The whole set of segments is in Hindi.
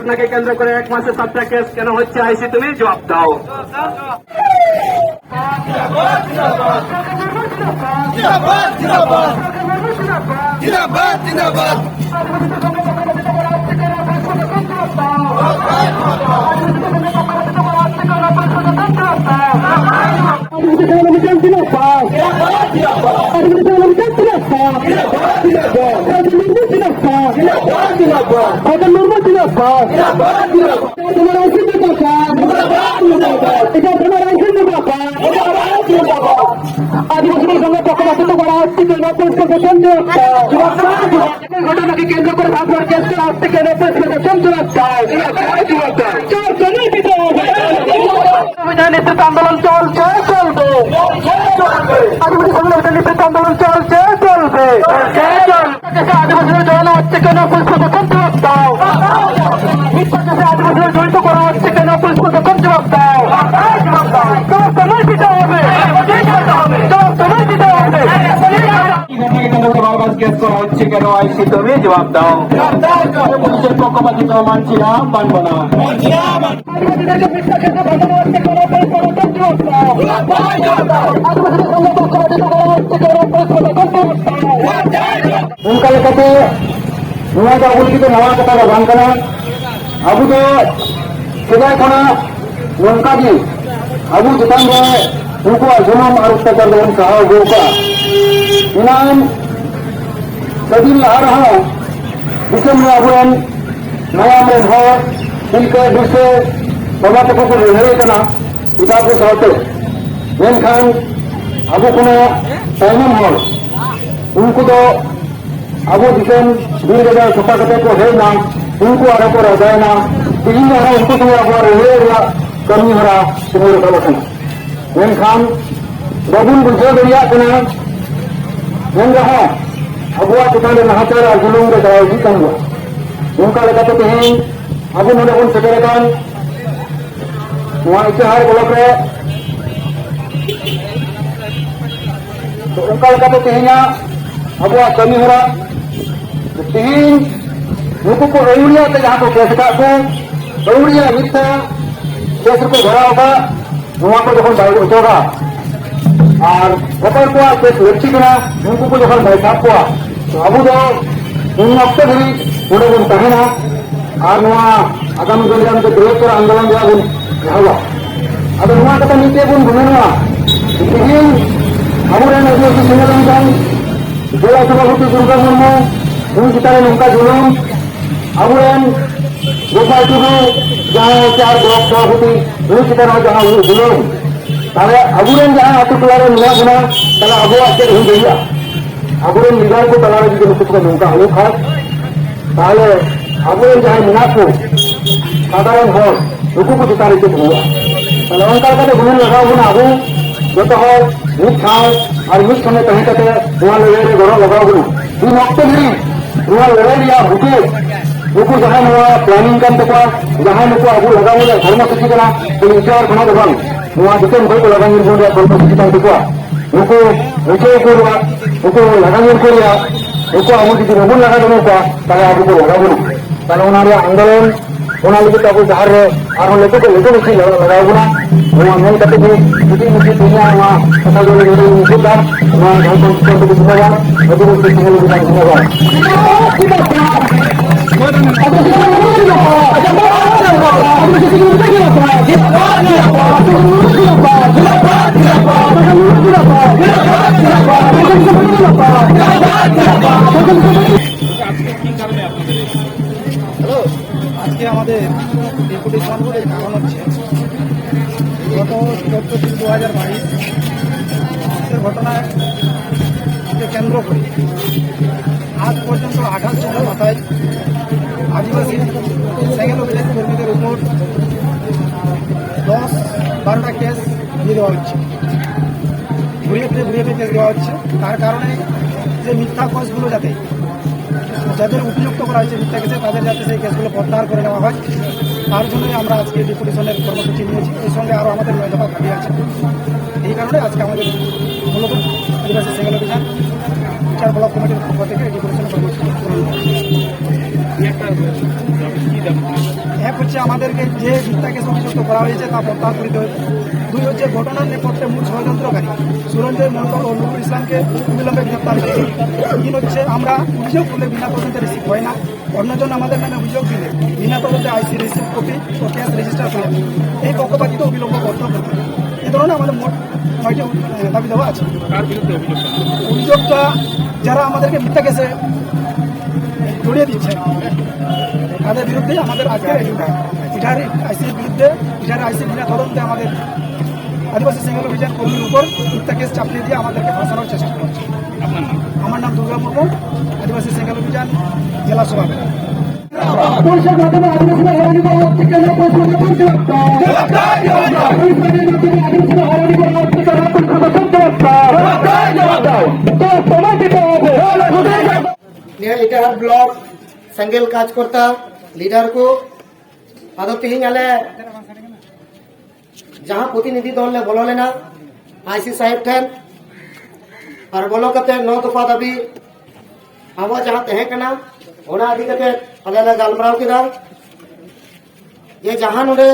ঘটনাকে কেন্দ্র করে 1 মাসের ছাত্রা কেস কেন হচ্ছে আইসি তুমি জবাব দাও। আদিবাসী সঙ্গে পক্ষপাতিত্ব করা হচ্ছে কেন পুলিশকে কেন্দ্র ঘটনাকে কেন্দ্র করে ভাববার চেষ্টা হচ্ছে কেন পুলিশকে কেন্দ্র নেতৃত্ব আন্দোলন চলছে চলবে আদিবাসী সংগঠনের নেতৃত্ব আন্দোলন চলছে চলবে আদিবাসীদের জড়ানো হচ্ছে কেন পুলিশকে কেন্দ্র দাও আদিবাসীদের জড়িত করা হচ্ছে কেন পুলিশকে কেন্দ্র দাও সময় দিতে হবে কেস করা হচ্ছে কেন আইসি তুমি জবাব দাও। পুলিশের পক্ষপাতিত্ব মানছি না, মানব না। उनका लेते नवा का उल्टी नवा कथा का बांध करना अब तो सेदाय खना नौका जी अब चितान उनको जुलम और अत्याचार सहा गोका इनाम सदी आ रहा दिसम में अब नया में हर मिलकर दूसरे बाबा तक को लड़े करना पिता को साथे मेनखान अब को तायनम हर उनको तो अब दिसम दिन गजा सफा कते को है ना उनको आगे को रह जाए ना तीन है उनको तो अब रहे कमी हो रहा तुम्हारे कलसन मेनखान बाबुन बुझे दरिया करना मेन रहा अबुआ चितान नाचार और जुलूम के दराजी कम उनका लेकर तेहन अब नोड़े बन सेटेरकान इतिहार ब्लॉक रे तो उनका लेकर तेहना अबुआ कमी हो रहा तेहन नुकु को अउड़िया ते जहां को केस का को अउड़िया मिथ्या केस को भरा होगा नुआ को जखन बाय उठोगा और अपर को केस लक्ष्य करा नुकु को जखन बाय साफ को अब तो उन अक्ते धरी उड़े बन तहना और नुआ आगामी दिन के बृहत्तर आंदोलन जहाँ बन हवा अब नुआ कथा नीचे बन घुमेनुआ तेहन आबुरेन आदिवासी संगठन जिला सभापति दुर्गा मुर्मू उन चितान नौका जुलूम आबुरेन गोपाल टुडू जहाँ चार ब्लॉक सभापति उन चितान जहाँ जुलूम ताले आबुरेन जहाँ आतु टोला रे नुआ गुना ताले आबुआ चेक हुई गया आबुरेन लीडर को तलारे जुदि नुकु को नौका हुई खास ताले आबुरेन जहाँ मेना को साधारण हर नुकु को चितान चेक हुआ ताले उनका कते गुण लगाओ गुना आबु जो हर मिट ठाव और मिट समय तहे कते नुआ लड़ाई रे गड़ो लगाओ गुना इन वक्त धरी नुआ लड़ाई या भूखे नुकु जहाँ नुआ प्लानिंग कान तको जहाँ नुकु आबु लगाओ ले धर्मसूची कना तो विचार खना दबान नुआ दिसम भई को लगांगिर बोलिया धर्मसूची कान तको नुकु विचार कोरवा नुकु लगांगिर कोरिया नुकु आबु जुदि रबुन लगा दनो का ताले आबु को लगाबो ताले ओना रे आंदोलन ओना लगे तो आबु जहार रे आरो लेको को लेको बेसी लगाबो ना नुआ मेन कते भी जुदि मुझे दुनिया नुआ कथा जो ले मुझे दा नुआ घर को तो बुझावा अदु को सिंगल बुझावा হ্যালো, আজকে আমাদের ডেপুটেশন বলে কারণ হচ্ছে গত 14/3/2022 ঘটনায় কেন্দ্র করে আজ পর্যন্ত 28 জনের মাথায় আদিবাসী সেকেন্ড অভিযান কর্মীদের উপর 10-12টা কেস দিয়ে দেওয়া হচ্ছে, ঘুরিয়ে ফিরে কেস দেওয়া হচ্ছে। তার কারণে যে মিথ্যা কেসগুলো যাদের উপযুক্ত করা হয়েছে মিথ্যা কেসে তাদের যাতে সেই কেসগুলো প্রত্যাহার করে নেওয়া হয়, তার জন্যই আমরা আজকে ডেপুটেশনের কর্মসূচি নিয়েছি। এর সঙ্গে আরও আমাদের 9 দফা দাবি আছে। এই কারণে আজকে আমাদের মূলত আদিবাসী সেকেন্ড অভিযান 4 ব্লক কমিটির পক্ষ থেকে ডেপুটেশন কর্মসূচি হচ্ছে আমাদেরকে যে মিথ্যা কেস অভিযুক্ত করা হয়েছে তা প্রত্যাহার করিতে হবে। 2 হচ্ছে ঘটনার নেপথ্যে মূল ষড়যন্ত্রকারী সুরঞ্জয় মন্ডল ও নুরুল ইসলামকে অবিলম্বে গ্রেপ্তার করতে হবে। 3 হচ্ছে আমরা অভিযোগ করলে বিনা তদন্তে রিসিভ হয় না, অন্যজন আমাদের নামে অভিযোগ দিলে বিনা তদন্তে আইসি রিসিভ কপি ও কেস রেজিস্টার করে এই পক্ষপাতিত্ব অবিলম্ব বন্ধ করতে হবে। এই ধরনের আমাদের মোট 9টি দাবি দেওয়া আছে। অভিযোগটা যারা আমাদেরকে মিথ্যা কেসে জড়িয়ে দিচ্ছে তাদের বিরুদ্ধে আমাদের আজকের ইটার আইসির বিরুদ্ধে ইটার আইসি বিনা তদন্তে আমাদের আদিবাসী সিঙ্গেল অভিযান কর্মীর উপর মিথ্যা কেস চাপিয়ে দিয়ে আমাদেরকে ফাঁসানোর চেষ্টা করছে। আমার নাম দুর্গা মুর্মু, আদিবাসী সিঙ্গেল অভিযান জেলা সভাপতি। इटाहार ब्लॉक सेंगेल कार्यकर्ता लीडर को आदो तेज आले जहां प्रतिनिधि दल ले बोलो लेना आईसी साहेब ठेन और बोलो कते 9 दफा दाबी अब जहां तहे कना ओना आदि कते आले ले गालमराव किदा ये जहां नोडे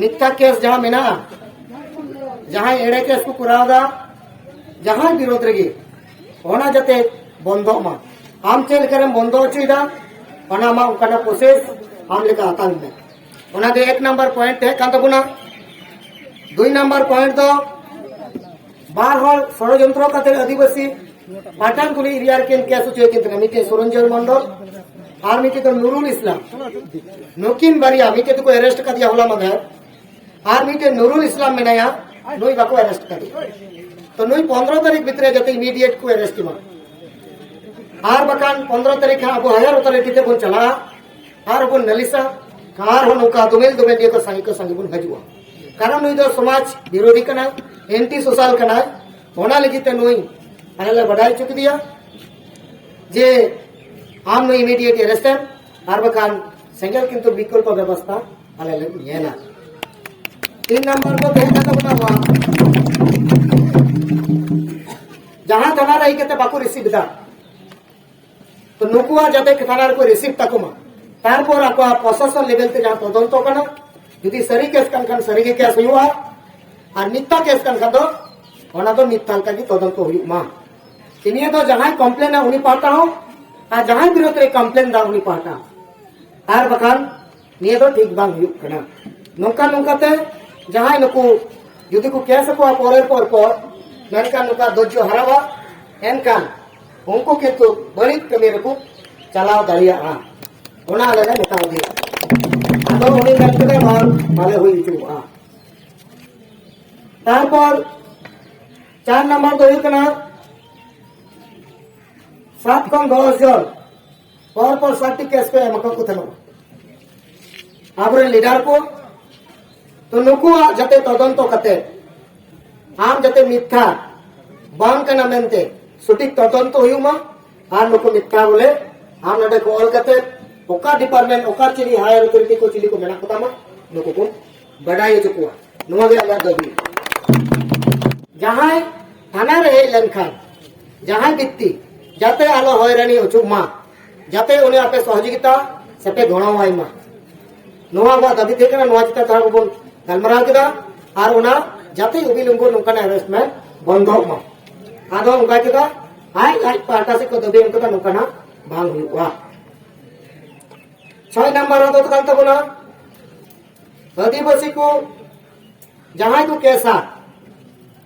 मिथ्या केस जहां मेना जहां एड़े केस को करावदा जहां विरोध रेगी ओना जते बंदो मा आम चेल करम बंदो चीदा ओना मा उनका प्रोसेस आम लेका आतांग में ओना दे 1 नंबर पॉइंट है कांतबुना 2 नंबर पॉइंट दो बार हल षड़यंत्र काते आदिवासी पाटन कुली एरिया के केस उचे किंतने मिटे सुरंजन मंडल और मिटे तो नुरुल इस्लाम नोकिन बारिया मिटे तो को अरेस्ट कर दिया होला मगर और मिटे नुरुल इस्लाम मेनाया नोई बाको अरेस्ट कर तो नोई 15 तारीख भितरे जते इमीडिएट को अरेस्ट मा आर बकान 15 तारीख अब हायर अथॉरिटी ते बोन चला आर बोन नलिसा कार हो नौका दुमेल दुमेल ये को संगी बोन हजुआ कारण नोई दो समाज विरोधी कना एंटी सोशल कना होना लगी ते नोई आले बढ़ाई चुक दिया जे आम नो इमीडिएट अरेस्ट आर बकान सेंगल किंतु विकल्प व्यवस्था आले येना 3 नंबर को देखा तो बता जहां थाना रही के बाको रिसीव दा तो नुकुआ जाते थाना को रिसीव तकुमा तारपर आको प्रशासन लेवल ते जहां तदंत कना यदि सरी केस कान सरी के केस हुआ और मिथ्या केस कान दो ओना दो मिथ्या का की तदंत हुई मा इनिए तो जहां कंप्लेन है उनी पाता हो और जहां विरोध रे कंप्लेन दा उनी पाता आर बखान निए तो ठीक बांग हुई कना नोका नोका ते जहां नुकु यदि को केस को पर मेनका नुका दोजो हरावा एनकान उनको के तो बड़ी कमी रखो चलाव दाड़िया ओना लेना नेता दे तो उनी गलते मान माले हुई चुआ तारपर 4 नंबर दो कना 7 कम 10 जन पर साटी केस पे मका को थनो आबरे लीडर को तो नुकु जते तदंत कते आम जते मिथ्या बांग कना मेनते सटीक तदंत हुयुमा आर नुकु मिथ्या बोले आम नडे को ऑल कते ओका डिपार्टमेंट ओका चिली हायर अथॉरिटी को चिली को मेना कतामा नुकु को बडाई चुकुआ नुवा गे आला दबी जहां थाना रहे लनखान जहां बित्ती जाते आलो होयरानी उचुमा जाते उन्हें आपे सहयोगिता सपे गणवाई मा नुवा बा दबी थेकना नुवा चिता था को गलमराव किदा आर उना जाते उबिलुंगो नोकाना अरेस्टमेंट बंद हो मा आदो उनका किदा आई पार्टा से को दबे उनका नोकाना भांग हुआ 6 नंबर दो तो कांता बोला आदिवासी को जहां को कैसा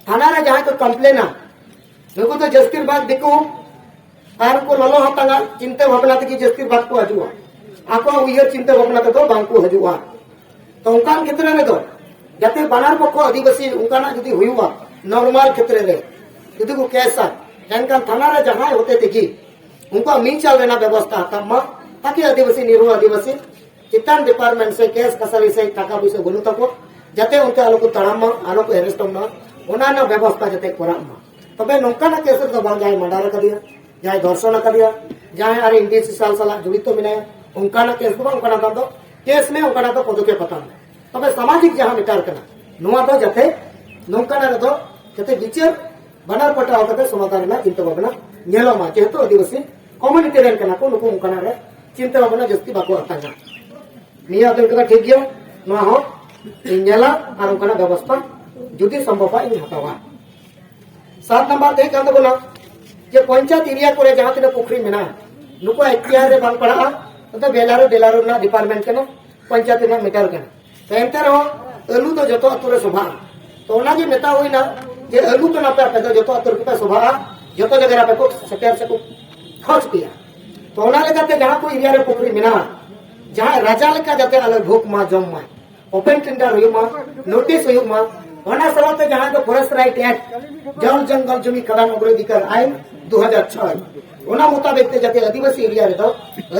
थाना रे जहां को कंप्लेना नुको तो जस्टिर बाग दिको आर को ललो हतांगा चिंता भावना तकी जस्टिर बाग को हजुआ आको उयर चिंता भावना तो बांग को हजुआ तो उनका क्षेत्र में तो जाते बानार पक्ष आदिवासी उनका यदि हुआ नॉर्मल क्षेत्र रे यदि को कैसा एनका थाना रे जहां होते थे उनका मीचाल देना व्यवस्था तब ताकि आदिवासी निरो आदिवासी चितान डिपार्टमेंट से केस कसारी से टाका पैसा बनु तको जाते उनके आलो को तड़ाम आलो को अरेस्ट होना ओना ना व्यवस्था जाते कोरामा तबे नोका ना केस तो बांग जाय मर्डर कर दिया जाय धर्षण कर दिया जाय आर इंडियन साल साल जुड़ित तो मिने उनका ना केस को उनका ना दो केस में उनका ना तो पदके पता तबे सामाजिक जहां मिटार करना नुआ तो जाते नोका ना दो जाते विचार बनार पटाव करते समाधान ना चिंता भावना नेलो मा जेतो आदिवासी कम्युनिटी रेन करना को नुको उनका ना रे चिंता भावना जस्ती बाको आता निया तो कदा ठीक गया नोआ हो इंजला और उनका व्यवस्था जुदी संभव इन हटावा 7 नंबर ते कांद बोला जे पंचायत एरिया को जहां तीन पुखरी मेना नुको एखतियार रे बांग पड़ा तो बेलारो ना डिपार्टमेंट के पंचायत ना मीटर के एंते रहो अलू तो जतो अतुरे सभा तो ओना जे नेता होइना जे अलू कना पे पे जतो अतुर पे सभा जतो जगह पे को सेक्टर से को खर्च किया तो ओना लेकाते जहां को एरिया रे पुखरी मेना जहां राजा लेका जाते अलग भूख मा जम मा ओपन टेंडर हुयुमा नोटिस हुयुमा ओना सवाते जहां को फॉरेस्ट राइट एक्ट जल जंगल जमी कदम अग्राधिकार आइन 2006 ओना मुताबिक ते जाते आदिवासी एरिया रे तो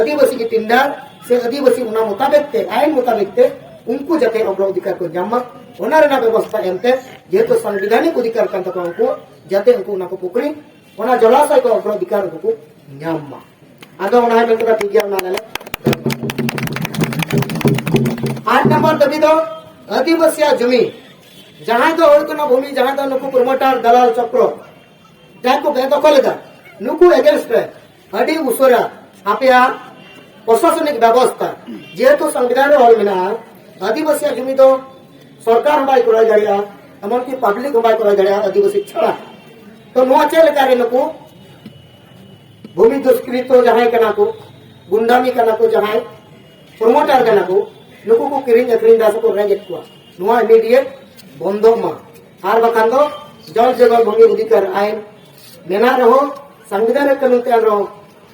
आदिवासी की टेंडर से आदिवासी ओना मुताबिक ते आइन मुताबिक ते उनको जाते अग्राधिकार को जामा ओना रेना व्यवस्था एमते जेतो संवैधानिक अधिकार कान तको उनको जाते उनको ओना को पुकरी ओना जलाशय को अग्राधिकार को ᱧᱟᱢ आदो ओना है बेटा ठीक गया ओना ले 8 नंबर दबी दो आदिवासी जमी जहां तो होइकना भूमि जहां तो नुकु प्रमोटर दलाल चक्र जहां को बेदखल दा नुकु अगेंस्ट रे अडी उसरा आपिया प्रशासनिक व्यवस्था जेहेतु संविधान रे हल मेना आदिवासी जमी तो सरकार बाय कराय दाड़िया एमन की पब्लिक बाय कराय दाड़िया आदिवासी छड़ा तो नोआ चेल करे नुकु भूमि दुष्कृत जहां कना को गुंडामी कना को जहां प्रमोटर कना को नुकु को किरिंग अखरिंग दास को रेंज को नोआ इमीडिएट बंदो मा आर बखान दो जल जगल भूमि अधिकार आइन मेना रहो संविधान रे कानून ते रहो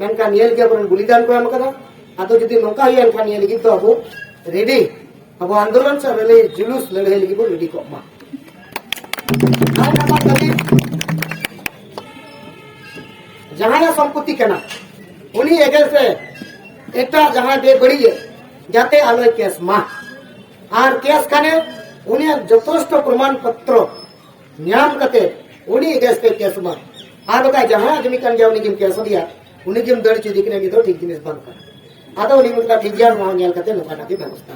मेनका नियल के अपन बलिदान को एम कदा आतो जदी नोका ही एनका नियल लगी तो अब रेडी अब आंदोलन से रेली जुलूस लड़े लगी बो रेडी को मा आय ना कभी जहां संपत्ति कना उनी एगल से एटा जहां दे बड़ी जाते आलोय केस मा आर केस खाने उनी जथेष्ट प्रमाण पत्र न्याम कते उनी एगेस पे केस मा आर बता जहां जमी कन जाव निगिम केस दिया उनी जिम दड़ चुदी कने मिदो ठीक जिनिस बन कर आदो उनी मुकता ठीक जान मा नेल कते नोका की व्यवस्था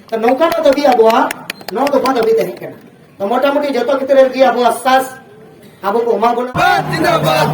तो नौका तो भी अबवा नौ दफा दबी तहे कना तो मोटा मोटी जतो कितरे की अबो आसास अबो को मा बना जिंदाबाद